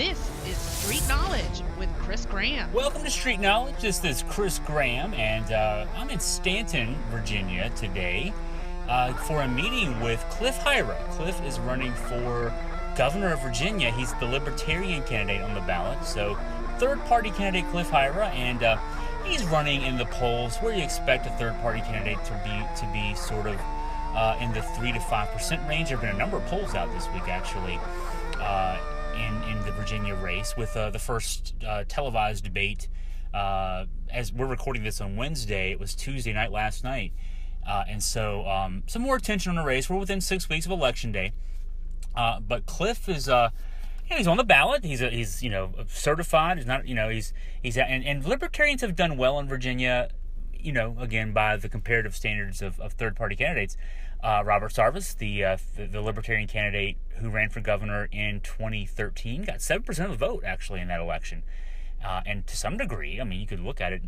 This is Street Knowledge with Chris Graham. Welcome to Street Knowledge. This is Chris Graham, and I'm in Stanton, Virginia today for a meeting with Cliff Hyra. Cliff is running for governor of Virginia. He's the Libertarian candidate on the ballot, so third-party candidate Cliff Hyra, and he's running in the polls where you expect a third-party candidate to be sort of in the 3 to 5% range. There have been a number of polls out this week, actually, in the Virginia race, with the first televised debate. As we're recording this on Wednesday, it was Tuesday night last night, and so some more attention on the race. We're within 6 weeks of Election Day, but Cliff is he's on the ballot. He's certified. He's not and Libertarians have done well in Virginia, again by the comparative standards of third-party candidates. Robert Sarvis, the Libertarian candidate who ran for governor in 2013, got 7% of the vote, actually, in that election. And to some degree, I mean, you could look at it,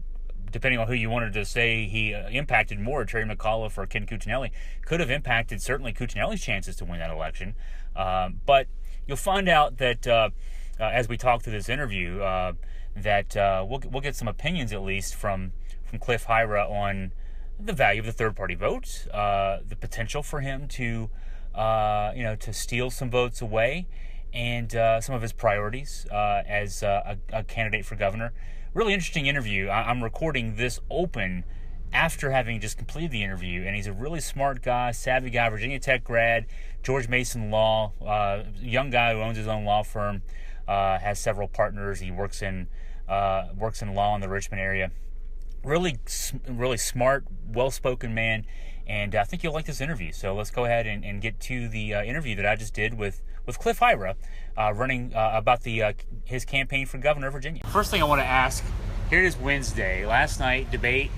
depending on who you wanted to say he impacted more, Terry McAuliffe or Ken Cuccinelli, could have impacted certainly Cuccinelli's chances to win that election. But you'll find out that as we talk through this interview, that we'll get some opinions, at least, from Cliff Hyra on the value of the third-party vote, the potential for him to steal some votes away, and some of his priorities as a candidate for governor. Really interesting interview. I'm recording this open after having just completed the interview, and he's a really smart guy, savvy guy, Virginia Tech grad, George Mason Law, young guy who owns his own law firm, has several partners. He works in law in the Richmond area. Really smart, well-spoken man, and I think you'll like this interview. So let's go ahead and get to the interview that I just did with Cliff Hyra, running about his campaign for governor of Virginia. First thing I want to ask, here it is Wednesday. Last night, debate.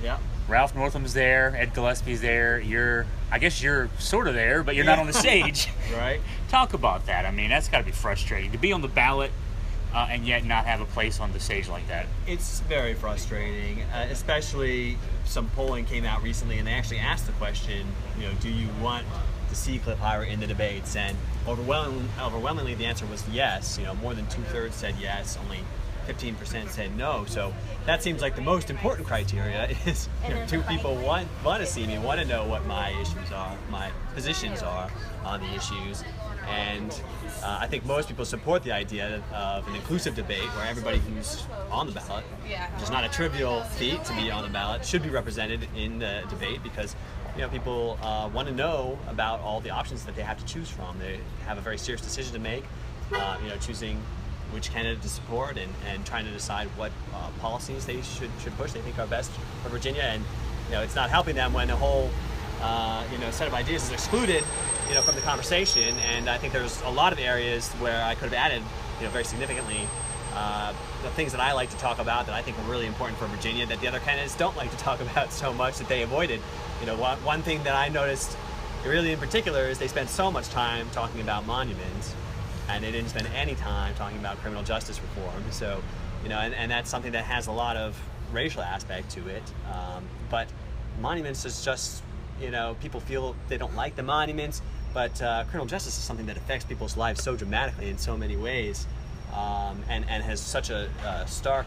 Yeah. Ralph Northam's there, Ed Gillespie's there. I guess you're sort of there, but you're not on the stage. Right. Talk about that. I mean, that's got to be frustrating, to be on the ballot and yet not have a place on the stage like that. It's very frustrating, especially some polling came out recently, and they actually asked the question, do you want to see Cliff Hyra in the debates? And overwhelmingly the answer was yes. More than 2/3 said yes, only 15% said no. So that seems like the most important criteria is, do people want to see me, want to know what my issues are, my positions are on the issues. And I think most people support the idea of an inclusive debate where everybody who's on the ballot, which is not a trivial feat to be on the ballot, should be represented in the debate, because people want to know about all the options that they have to choose from. They have a very serious decision to make, choosing which candidate to support and trying to decide what policies they should push, they think are best for Virginia. And it's not helping them when the whole set of ideas is excluded from the conversation. And I think there's a lot of areas where I could have added very significantly the things that I like to talk about that I think are really important for Virginia that the other candidates don't like to talk about so much, that they avoided. One thing that I noticed really in particular is they spent so much time talking about monuments, and they didn't spend any time talking about criminal justice reform. So, and that's something that has a lot of racial aspect to it. But monuments is just, people feel they don't like the monuments, but criminal justice is something that affects people's lives so dramatically in so many ways, and has such a stark,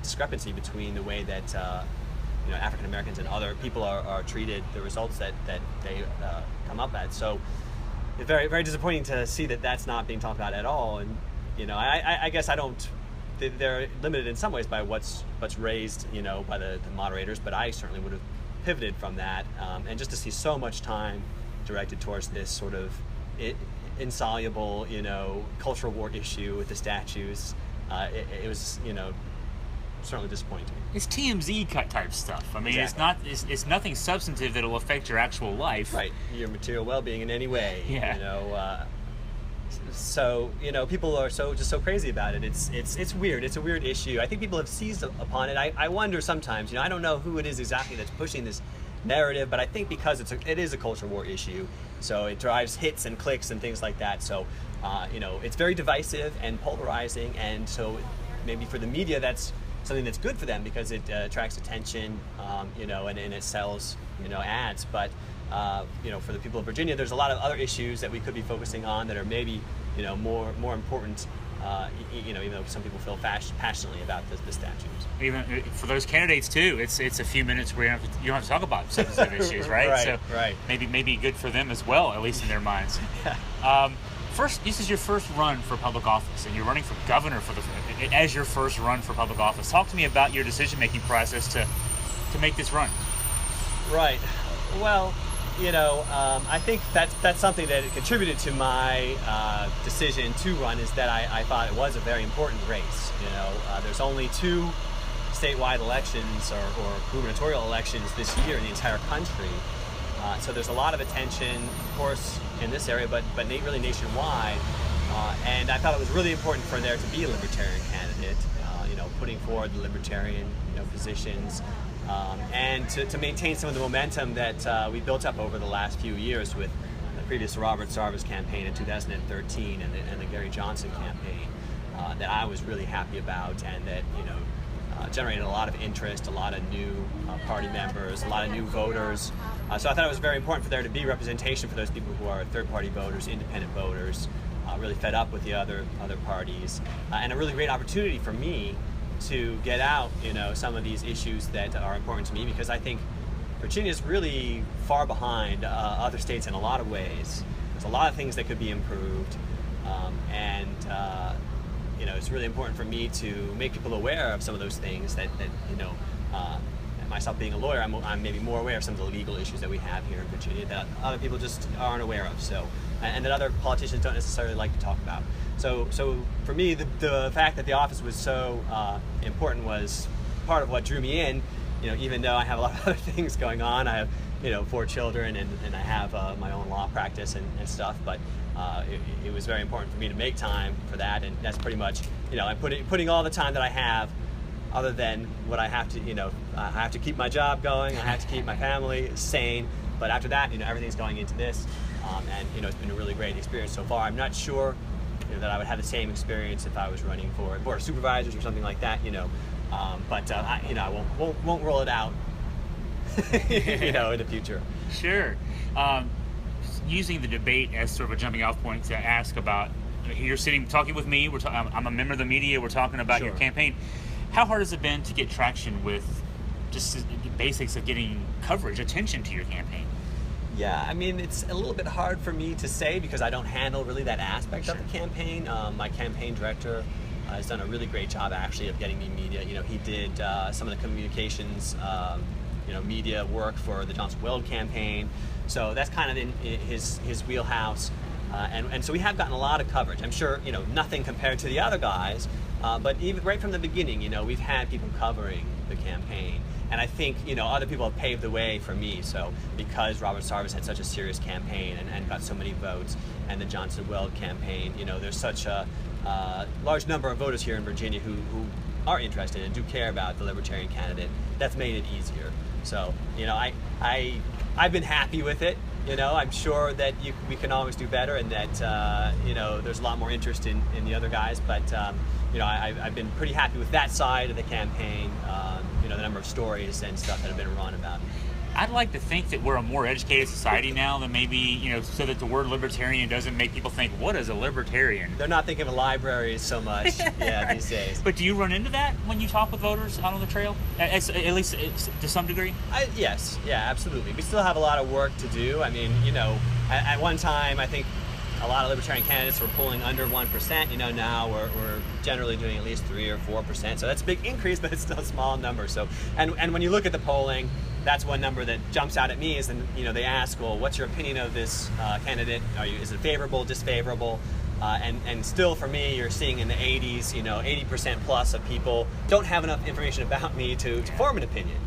discrepancy between the way that African Americans and other people are treated, the results that they come up at. So it's very, very disappointing to see that that's not being talked about at all. And I guess I don't. They're limited in some ways by what's raised, by the moderators. But I certainly would have pivoted from that, and just to see so much time directed towards this sort of insoluble, cultural war issue with the statues, it was, certainly disappointing to me. It's TMZ type stuff. I mean, Exactly. it's nothing substantive that'll affect your actual life. Right, your material well-being in any way. Yeah. So people are so crazy about it. It's weird. It's a weird issue. I think people have seized upon it. I wonder sometimes. I don't know who it is exactly that's pushing this narrative, but I think because it is a culture war issue, so it drives hits and clicks and things like that. So it's very divisive and polarizing, and so maybe for the media that's something that's good for them because it attracts attention, and it sells ads. But for the people of Virginia, there's a lot of other issues that we could be focusing on that are maybe more important. Even though some people feel passionately about the statutes. Even for those candidates too, it's a few minutes where you don't have to talk about substantive issues, right? Right. Maybe good for them as well, at least in their minds. First, this is your first run for public office, and you're running for governor as your first run for public office. Talk to me about your decision-making process to make this run. Right. Well, I think that's something that contributed to my decision to run, is that I thought it was a very important race. There's only 2 statewide elections or gubernatorial elections this year in the entire country. So there's a lot of attention, of course, in this area, but really nationwide. And I thought it was really important for there to be a Libertarian candidate, putting forward the Libertarian positions. And to maintain some of the momentum that we built up over the last few years with the previous Robert Sarver's campaign in 2013 and the Gary Johnson campaign, that I was really happy about, and that generated a lot of interest, a lot of new party members, a lot of new voters. So I thought it was very important for there to be representation for those people who are third-party voters, independent voters, really fed up with the other parties, and a really great opportunity for me to get out, some of these issues that are important to me, because I think Virginia is really far behind other states in a lot of ways. There's a lot of things that could be improved, and it's really important for me to make people aware of some of those things that myself being a lawyer, I'm maybe more aware of some of the legal issues that we have here in Virginia that other people just aren't aware of. So, and that other politicians don't necessarily like to talk about. So for me, the fact that the office was so important was part of what drew me in. Even though I have a lot of other things going on, I have 4 children and I have my own law practice and stuff. But it was very important for me to make time for that, and that's pretty much I'm putting all the time that I have, other than what I have to I have to keep my job going, I have to keep my family sane. But after that, everything's going into this, and it's been a really great experience so far. I'm not sure that I would have the same experience if I was running for board of supervisors or something like that, but I won't roll it out, in the future. Sure. Using the debate as sort of a jumping off point to ask about, you're talking with me, I'm a member of the media, we're talking about Sure. your campaign. How hard has it been to get traction with just the basics of getting coverage, attention to your campaign? Yeah, it's a little bit hard for me to say because I don't handle really that aspect of the campaign. My campaign director has done a really great job actually of getting me media. He did some of the communications, media work for the Johnson Weld campaign. So that's kind of in his wheelhouse. And so we have gotten a lot of coverage. I'm sure, nothing compared to the other guys, but even right from the beginning, we've had people covering the campaign. And I think, other people have paved the way for me. So because Robert Sarvis had such a serious campaign and got so many votes, and the Johnson Weld campaign, there's such a large number of voters here in Virginia who are interested and do care about the Libertarian candidate, that's made it easier. So, I've been happy with it. I'm sure that we can always do better, and that, there's a lot more interest in the other guys. But, I've been pretty happy with that side of the campaign, the number of stories and stuff that have been run about it. I'd like to think that we're a more educated society now than maybe, so that the word libertarian doesn't make people think, what is a libertarian? They're not thinking of libraries so much, these days. But do you run into that when you talk with voters out on the trail? At least to some degree? Yes, absolutely. We still have a lot of work to do. At one time, I think a lot of Libertarian candidates were polling under 1%. Now we're generally doing at least 3 or 4%. So that's a big increase, but it's still a small number. So, and when you look at the polling, that's one number that jumps out at me is, they ask, well, what's your opinion of this candidate? Is it favorable, disfavorable? And still for me, you're seeing in the 80s, 80% plus of people don't have enough information about me to form an opinion.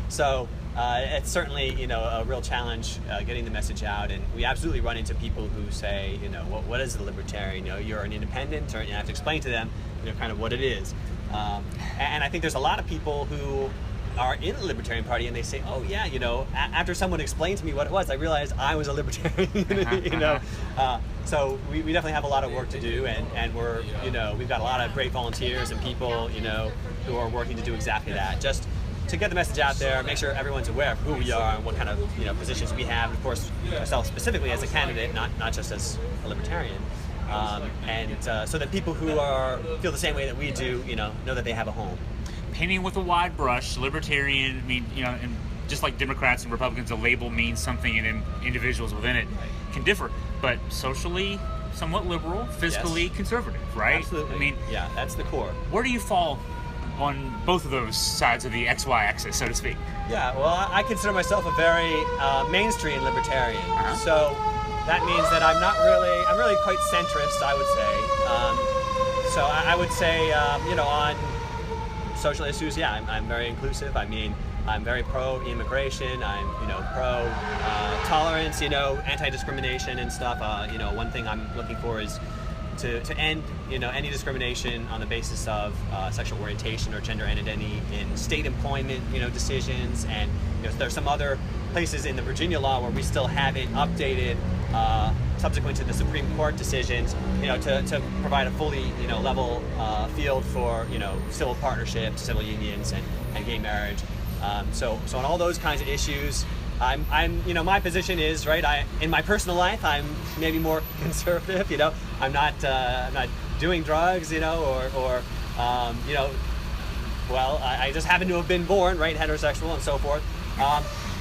So it's certainly, a real challenge getting the message out. And we absolutely run into people who say, what is the Libertarian? You're an independent, or you have to explain to them, kind of what it is. And I think there's a lot of people who are in the Libertarian Party, and they say, oh yeah, after someone explained to me what it was, I realized I was a Libertarian. So we definitely have a lot of work to do, and we're, we've got a lot of great volunteers and people, who are working to do exactly that, just to get the message out there, make sure everyone's aware of who we are and what kind of, positions we have, and of course, myself specifically as a candidate, not just as a Libertarian. So that people who feel the same way that we do, know that they have a home. Painting with a wide brush, libertarian, and just like Democrats and Republicans, a label means something, and individuals within it can differ. But socially, somewhat liberal, fiscally conservative, right? Absolutely. Yeah, that's the core. Where do you fall on both of those sides of the XY axis, so to speak? Yeah, well, I consider myself a very mainstream libertarian. So that means that I'm really quite centrist, I would say. So I would say, on social issues, I'm very inclusive. I'm very pro-immigration. I'm, pro-tolerance, anti-discrimination and stuff. One thing I'm looking for is to end, any discrimination on the basis of sexual orientation or gender identity in state employment, decisions. And there's some other places in the Virginia law where we still haven't updated subsequent to the Supreme Court decisions, to provide a fully, level field for, civil partnerships, civil unions, and gay marriage. So on all those kinds of issues, I'm my position is, right, in my personal life, I'm maybe more conservative, I'm not doing drugs, I just happen to have been born, right, heterosexual and so forth.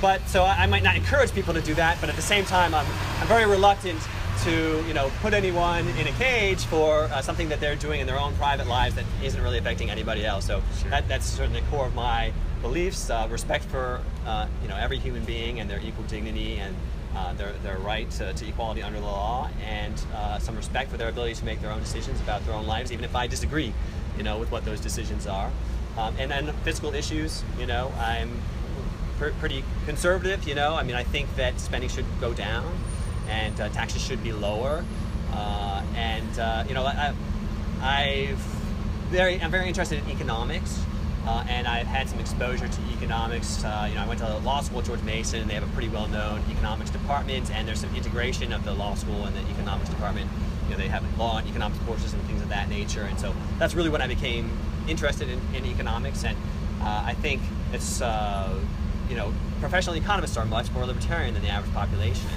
But so I might not encourage people to do that, but at the same time, I'm very reluctant to, put anyone in a cage for something that they're doing in their own private lives that isn't really affecting anybody else. So that's certainly the core of my beliefs, respect for every human being and their equal dignity and their right to equality under the law, and some respect for their ability to make their own decisions about their own lives, even if I disagree, with what those decisions are. And then fiscal issues, I'm pretty conservative, I think that spending should go down and taxes should be lower. I'm very interested in economics. And I've had some exposure to economics. I went to law school at George Mason, and they have a pretty well-known economics department, and there's some integration of the law school and the economics department. They have law and economics courses and things of that nature, and so that's really when I became interested in economics. And I think it's, professional economists are much more libertarian than the average population.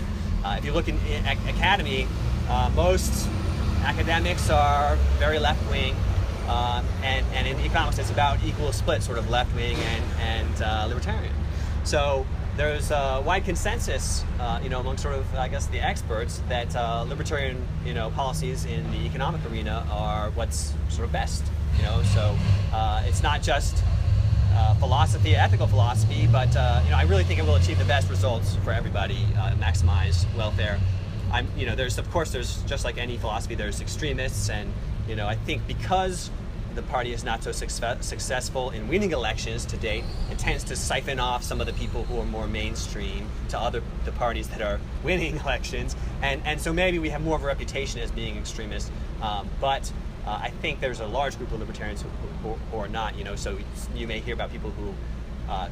If you look in academy, most academics are very left-wing. And in economics, it's about equal split, sort of left-wing and libertarian. So there's a wide consensus, among sort of, I guess, the experts that libertarian, policies in the economic arena are what's sort of best. So it's not just philosophy, ethical philosophy, but I really think it will achieve the best results for everybody, maximize welfare. There's just like any philosophy, there's extremists, and I think because the party is not so successful in winning elections to date, it tends to siphon off some of the people who are more mainstream to the parties that are winning elections, and so maybe we have more of a reputation as being extremists, but I think there's a large group of libertarians who are not, so you may hear about people who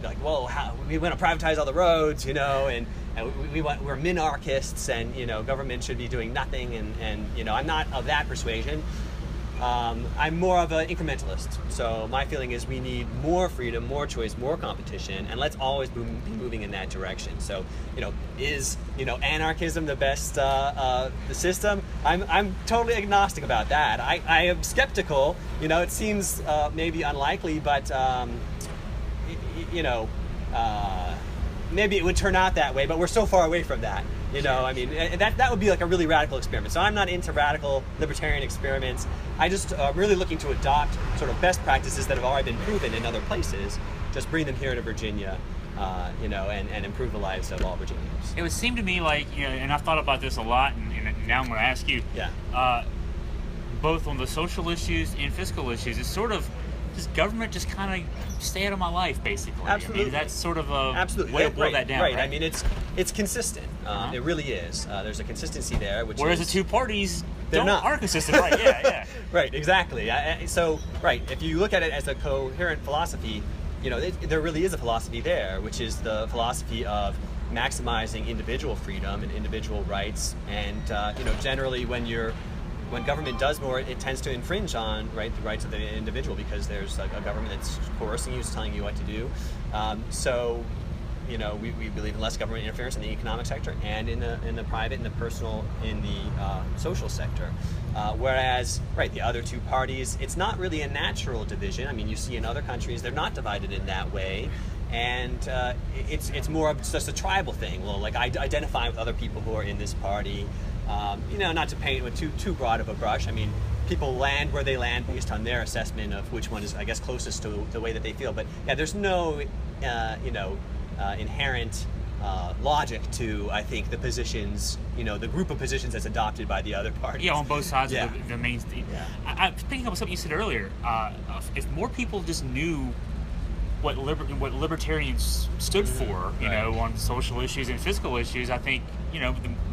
like, whoa, we want to privatize all the roads, and we're minarchists, and government should be doing nothing, and I'm not of that persuasion. I'm more of an incrementalist. So my feeling is we need more freedom, more choice, more competition, and let's always be moving in that direction. So, is anarchism the best the system? I'm totally agnostic about that. I am skeptical. It seems maybe unlikely, but maybe it would turn out that way. But we're so far away from that. That would be like a really radical experiment. So I'm not into radical libertarian experiments. I just really looking to adopt sort of best practices that have already been proven in other places, just bring them here to Virginia, and improve the lives of all Virginians. It would seem to me like, and I've thought about this a lot, and now I'm going to ask you, both on the social issues and fiscal issues, it's sort of, does government just kind of stay out of my life, basically? Absolutely. That's sort of a way to boil that down, right? It's consistent. It really is. There's a consistency there. Whereas the two parties are consistent, right? Yeah. Right, exactly. If you look at it as a coherent philosophy, there really is a philosophy there, which is the philosophy of maximizing individual freedom and individual rights, and generally when government does more, it tends to infringe on the rights of the individual, because there's a government that's coercing you, telling you what to do. So we believe in less government interference in the economic sector and in the private, in the personal, in the social sector. Whereas, the other two parties, it's not really a natural division. I mean, you see in other countries, they're not divided in that way. And it's more of just a tribal thing. Well, like I identify with other people who are in this party. Not to paint with too broad of a brush. I mean, people land where they land based on their assessment of which one is, I guess, closest to the way that they feel. But yeah, there's no, inherent logic to, I think, the positions, the group of positions that's adopted by the other parties. Yeah, on both sides Yeah. of the main. Yeah. I'm thinking of something you said earlier. If more people just knew what libertarians stood for, on social issues and fiscal issues, I think,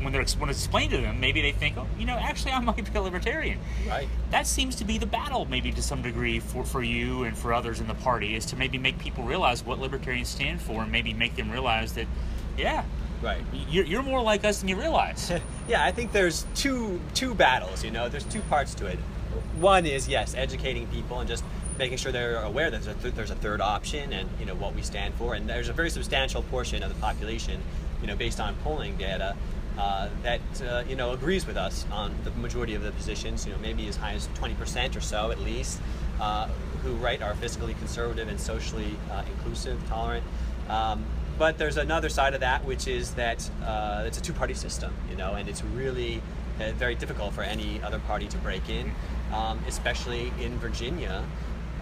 when it's explained to them, maybe they think, actually I might be a libertarian. Right. That seems to be the battle, maybe to some degree, for you and for others in the party, is to maybe make people realize what libertarians stand for, and maybe make them realize that, Right. you're more like us than you realize. Yeah, I think there's two battles, there's two parts to it. One is, yes, educating people and just making sure they're aware that there's a third option and, what we stand for. And there's a very substantial portion of the population, based on polling data, that, agrees with us on the majority of the positions, maybe as high as 20% or so at least, who, are fiscally conservative and socially inclusive, tolerant. But there's another side of that, which is that it's a two-party system, and it's really very difficult for any other party to break in, especially in Virginia.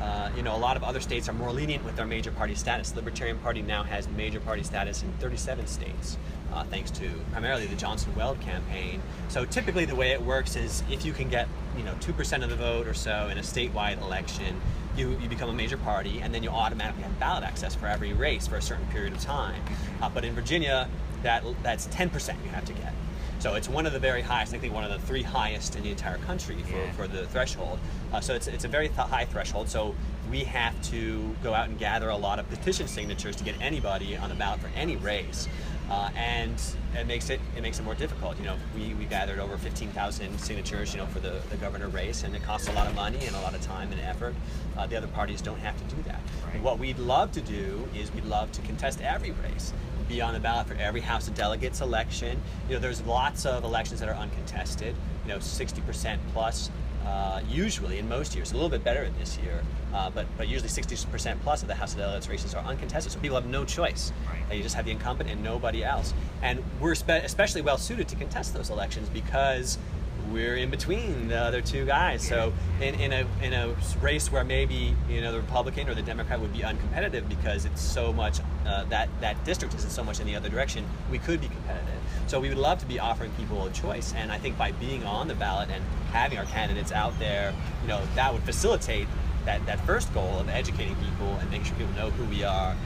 A lot of other states are more lenient with their major party status. The Libertarian Party now has major party status in 37 states, thanks to primarily the Johnson-Weld campaign. So typically the way it works is if you can get 2% of the vote or so in a statewide election, you become a major party, and then you automatically have ballot access for every race for a certain period of time. But in Virginia, that's 10% you have to get. So it's one of the very highest, I think one of the three highest in the entire country for the threshold. So it's a very high threshold. So we have to go out and gather a lot of petition signatures to get anybody on the ballot for any race. And it makes it more difficult. We gathered over 15,000 signatures, for the governor race, and it costs a lot of money and a lot of time and effort. The other parties don't have to do that. Right. What we'd love to do is we'd love to contest every race, be on the ballot for every House of Delegates election. There's lots of elections that are uncontested, 60% plus, usually in most years, a little bit better this year, but usually 60% plus of the House of Delegates races are uncontested, so people have no choice. Right. You just have the incumbent and nobody else. And we're especially well suited to contest those elections because we're in between the other two guys. So in a race where maybe the Republican or the Democrat would be uncompetitive because it's so much that district isn't so much in the other direction, we could be competitive. So we would love to be offering people a choice, and I think by being on the ballot and having our candidates out there, that would facilitate that first goal of educating people and making sure people know who we are.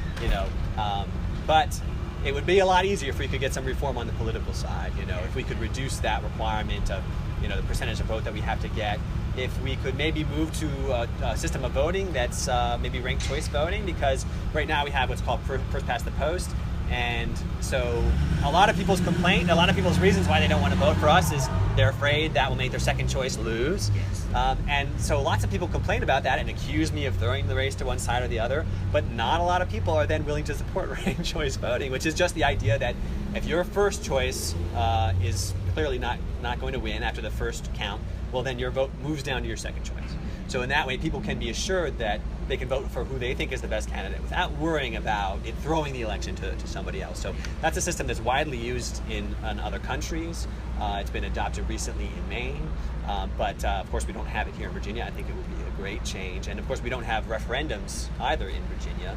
But it would be a lot easier if we could get some reform on the political side. If we could reduce that requirement of the percentage of vote that we have to get. If we could maybe move to a system of voting that's maybe ranked choice voting, because right now we have what's called first past the post. And so a lot of people's complaint, a lot of people's reasons why they don't want to vote for us is they're afraid that will make their second choice lose. Yes. And so lots of people complain about that and accuse me of throwing the race to one side or the other, but not a lot of people are then willing to support ranked choice voting, which is just the idea that if your first choice is clearly not going to win after the first count, well then your vote moves down to your second choice. So in that way, people can be assured that they can vote for who they think is the best candidate without worrying about it throwing the election to somebody else. So that's a system that's widely used in other countries. It's been adopted recently in Maine, but of course we don't have it here in Virginia. I think it would be a great change. And of course we don't have referendums either in Virginia.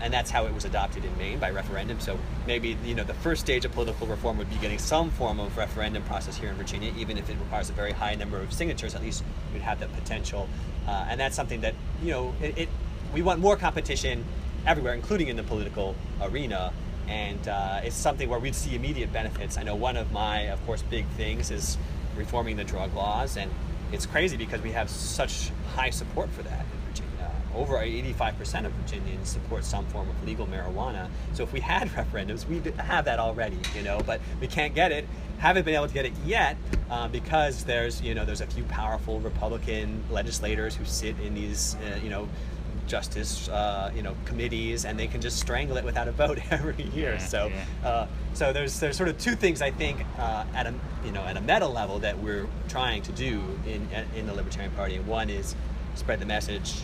And that's how it was adopted in Maine, by referendum. So maybe the first stage of political reform would be getting some form of referendum process here in Virginia, even if it requires a very high number of signatures. At least we'd have that potential, and that's something that we want more competition everywhere, including in the political arena. And it's something where we'd see immediate benefits. I know one of my, of course, big things is reforming the drug laws, and it's crazy because we have such high support for that. Over 85% of Virginians support some form of legal marijuana. So if we had referendums, we'd have that already, but we can't get it. Haven't been able to get it yet because there's a few powerful Republican legislators who sit in these, justice, committees, and they can just strangle it without a vote every year. So there's sort of two things I think at a meta level that we're trying to do in the Libertarian Party. And one is spread the message,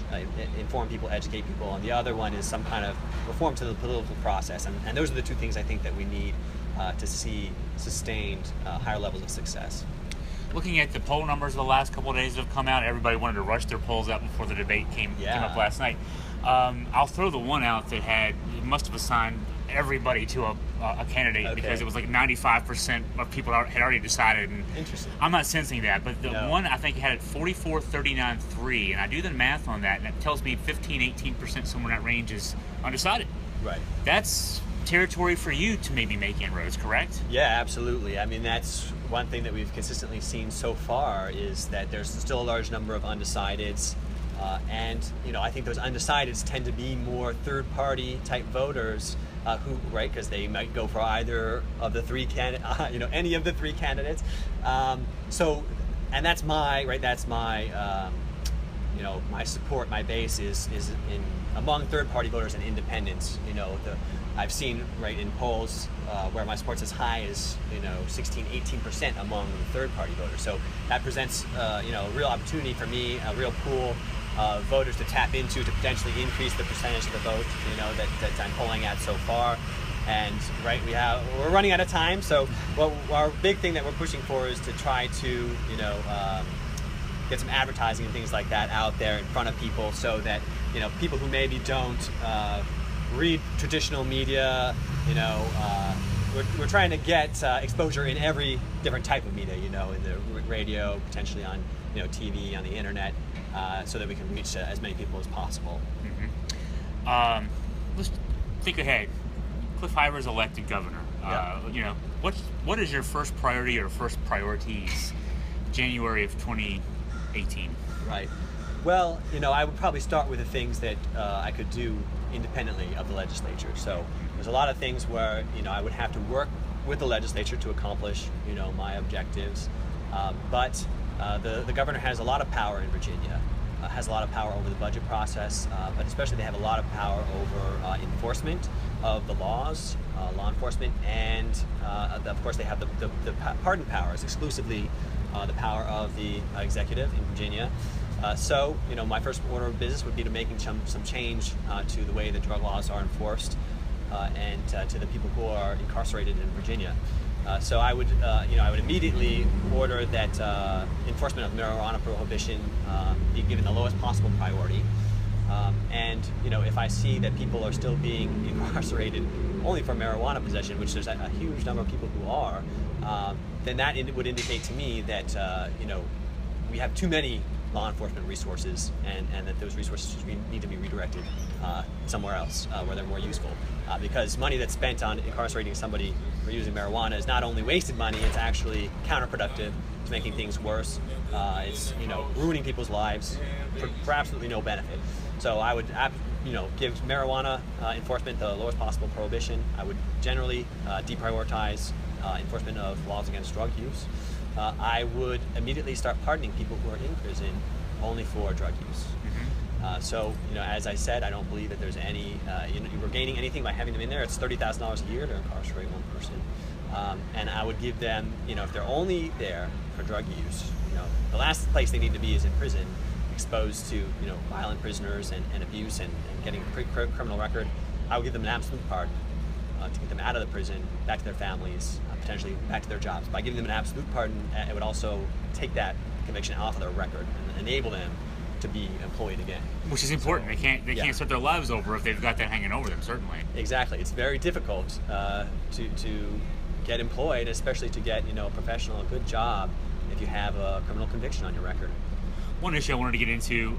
inform people, educate people, and the other one is some kind of reform to the political process. And those are the two things I think that we need to see sustained higher levels of success. Looking at the poll numbers of the last couple of days that have come out, everybody wanted to rush their polls out before the debate came up last night. I'll throw the one out that must have assigned everybody to a candidate, because it was like 95% of people had already decided. And interesting. I'm not sensing that, but the one I think had it 44, 39, 3, and I do the math on that, and it tells me 15, 18% somewhere in that range is undecided. Right. That's territory for you to maybe make inroads, correct? Yeah, absolutely. I mean, that's one thing that we've consistently seen so far, is that there's still a large number of undecideds. And I think those undecideds tend to be more third-party type voters, because they might go for either of the three any of the three candidates. And that's my my support, my base is among third-party voters and independents. I've seen in polls where my support's as high as 16, 18% among the third-party voters. So that presents a real opportunity for me, a real pool of voters to tap into to potentially increase the percentage of the vote that I'm polling at so far. And we're running out of time. So our big thing that we're pushing for is to try to get some advertising and things like that out there in front of people, so that people who maybe don't read traditional media, we're trying to get exposure in every different type of media, in the radio, potentially on TV, on the internet, so that we can reach as many people as possible. Mm-hmm. Let's think ahead. Cliff Hyra is elected governor. What is your first priority or first priorities January of 2018? Right. Well, I would probably start with the things that I could do independently of the legislature. So there's a lot of things where I would have to work with the legislature to accomplish my objectives. But the governor has a lot of power in Virginia. Has a lot of power over the budget process, but especially they have a lot of power over enforcement of the laws, law enforcement, and of course they have the pardon powers, exclusively the power of the executive in Virginia. So my first order of business would be to making some change to the way the drug laws are enforced, and to the people who are incarcerated in Virginia. So I would immediately order that enforcement of marijuana prohibition be given the lowest possible priority. And if I see that people are still being incarcerated only for marijuana possession, which there's a huge number of people who are, then that would indicate to me that we have too many law enforcement resources, and that those resources need to be redirected somewhere else where they're more useful. Because money that's spent on incarcerating somebody for using marijuana is not only wasted money, it's actually counterproductive. It's making things worse. It's ruining people's lives for absolutely no benefit. So I would give marijuana enforcement the lowest possible prohibition. I would generally deprioritize enforcement of laws against drug use. I would immediately start pardoning people who are in prison only for drug use. Mm-hmm. So, as I said, I don't believe that there's any, we're gaining anything by having them in there. It's $30,000 a year to incarcerate one person. And I would give them, if they're only there for drug use, the last place they need to be is in prison, exposed to, violent prisoners and abuse and getting a criminal record. I would give them an absolute pardon to get them out of the prison, back to their families, potentially back to their jobs. By giving them an absolute pardon, it would also take that conviction off of their record and enable them to be employed again. Which is important. They can't start their lives over if they've got that hanging over them, certainly. Exactly. It's very difficult to get employed, especially to get a professional, a good job, if you have a criminal conviction on your record. One issue I wanted to get into,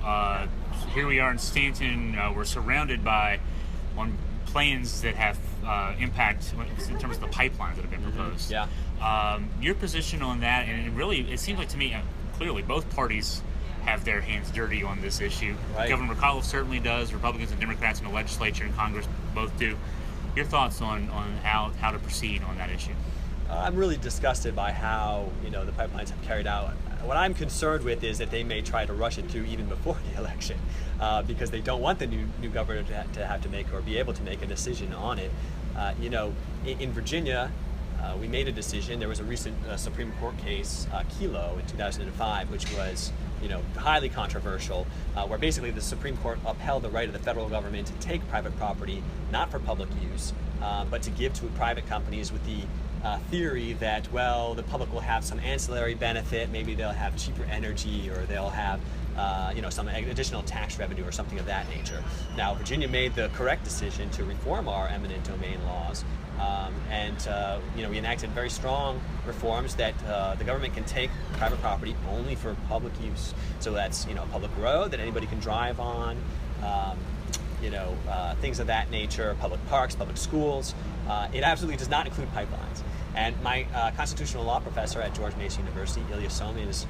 here we are in Stanton, we're surrounded by plans that have impact in terms of the pipelines that have been proposed. Yeah. Your position on that, and it seems like to me, clearly both parties have their hands dirty on this issue. Right. Governor McAuliffe certainly does. Republicans and Democrats in the legislature and Congress both do. Your thoughts on how to proceed on that issue? I'm really disgusted by how the pipelines have carried out. what I'm concerned with is that they may try to rush it through even before the election, because they don't want the new governor to have to make or be able to make a decision on it. You know, in Virginia, we made a decision. There was a recent Supreme Court case, Kelo, in 2005, which was, you know, highly controversial, where basically the Supreme Court upheld the right of the federal government to take private property, not for public use, but to give to private companies with the theory that, well, the public will have some ancillary benefit. Maybe they'll have cheaper energy, or they'll have you know, some additional tax revenue or something of that nature. Now, Virginia made the correct decision to reform our eminent domain laws, you know, we enacted very strong reforms that the government can take private property only for public use. So that's, you know, a public road that anybody can drive on, you know, things of that nature, public parks, public schools. It absolutely does not include pipelines. And my constitutional law professor at George Mason University, Ilya Somin, is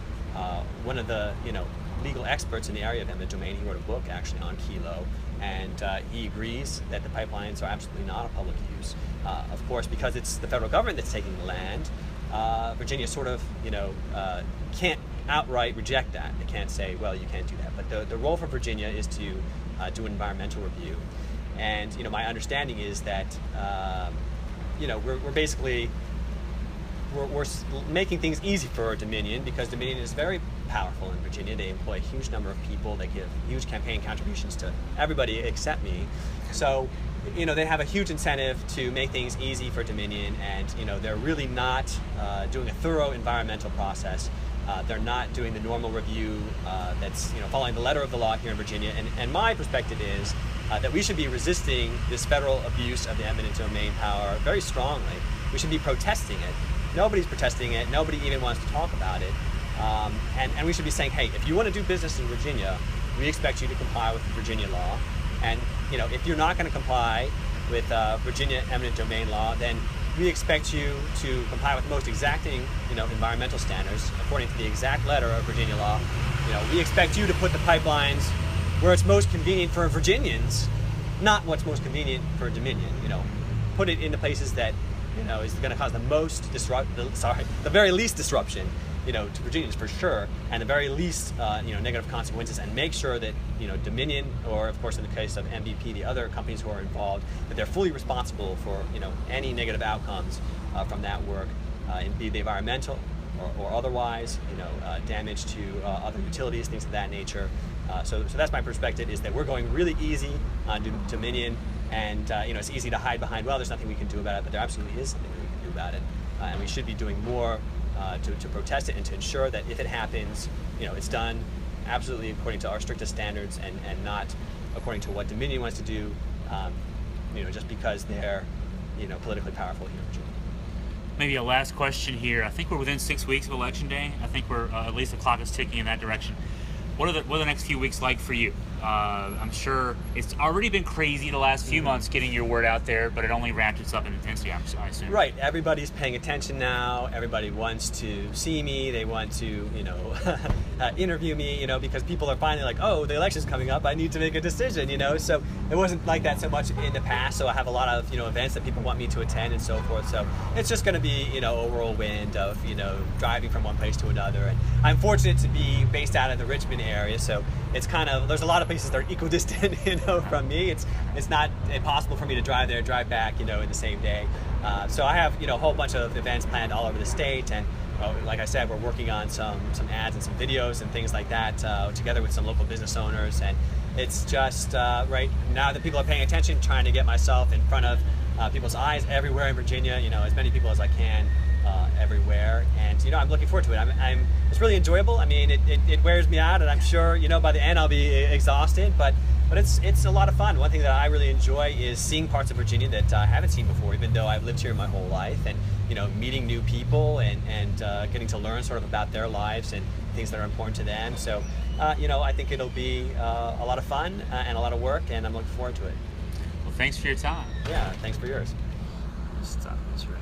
one of the, you know, legal experts in the area of eminent domain. He wrote a book actually on Kelo, and he agrees that the pipelines are absolutely not a public use. Of course, because it's the federal government that's taking the land, Virginia sort of, you know, can't outright reject that. They can't say, well, you can't do that. But the role for Virginia is to do an environmental review. And, you know, my understanding is that, you know, we're basically we're making things easy for Dominion, because Dominion is very powerful in Virginia. They employ a huge number of people. They give huge campaign contributions to everybody except me. So, you know, they have a huge incentive to make things easy for Dominion, and, you know, they're really not doing a thorough environmental process. They're not doing the normal review that's, you know, following the letter of the law here in Virginia. And my perspective is that we should be resisting this federal abuse of the eminent domain power very strongly. We should be protesting it. Nobody's protesting it. Nobody even wants to talk about it. And we should be saying, hey, if you want to do business in Virginia, we expect you to comply with Virginia law. And, you know, if you're not going to comply with Virginia eminent domain law, then we expect you to comply with the most exacting, you know, environmental standards according to the exact letter of Virginia law. You know, we expect you to put the pipelines where it's most convenient for Virginians, not what's most convenient for Dominion. You know, put it in the places that, you know, is going to cause the very least disruption, you know, to Virginians for sure, and the very least, you know, negative consequences, and make sure that, you know, Dominion, or of course in the case of MVP, the other companies who are involved, that they're fully responsible for, you know, any negative outcomes from that work, be they environmental or otherwise, you know, damage to other utilities, things of that nature. So that's my perspective, is that we're going really easy on Dominion. And, you know, it's easy to hide behind, well, there's nothing we can do about it, but there absolutely is something that we can do about it. And we should be doing more to protest it and to ensure that if it happens, you know, it's done absolutely according to our strictest standards, and not according to what Dominion wants to do, you know, just because they're, you know, politically powerful here in Virginia. Maybe a last question here. I think we're within 6 weeks of Election Day. I think we're, at least the clock is ticking in that direction. What are the next few weeks like for you? I'm sure it's already been crazy the last few months getting your word out there, but it only ratchets up in intensity, I assume. Right. Everybody's paying attention now. Everybody wants to see me. They want to, you know, interview me, you know, because people are finally like, oh, the election's coming up. I need to make a decision, you know. So it wasn't like that so much in the past. So I have a lot of, you know, events that people want me to attend and so forth. So it's just going to be, you know, a whirlwind of, you know, driving from one place to another. And I'm fortunate to be based out of the Richmond area, so it's kind of, there's a lot of places that are equidistant, you know, from me. It's not impossible for me to drive there, drive back, you know, in the same day. So I have, you know, a whole bunch of events planned all over the state, and like I said, we're working on some ads and some videos and things like that together with some local business owners. And it's just right now that people are paying attention, trying to get myself in front of people's eyes everywhere in Virginia, you know, as many people as I can everywhere. And, you know, I'm looking forward to it. It's really enjoyable. I mean, it wears me out, and I'm sure, you know, by the end I'll be exhausted, but it's a lot of fun. One thing that I really enjoy is seeing parts of Virginia that I haven't seen before, even though I've lived here my whole life, and, you know, meeting new people and getting to learn sort of about their lives and things that are important to them. So, you know, I think it'll be a lot of fun and a lot of work, and I'm looking forward to it. Well, thanks for your time. Yeah, thanks for yours. Stop. That's right.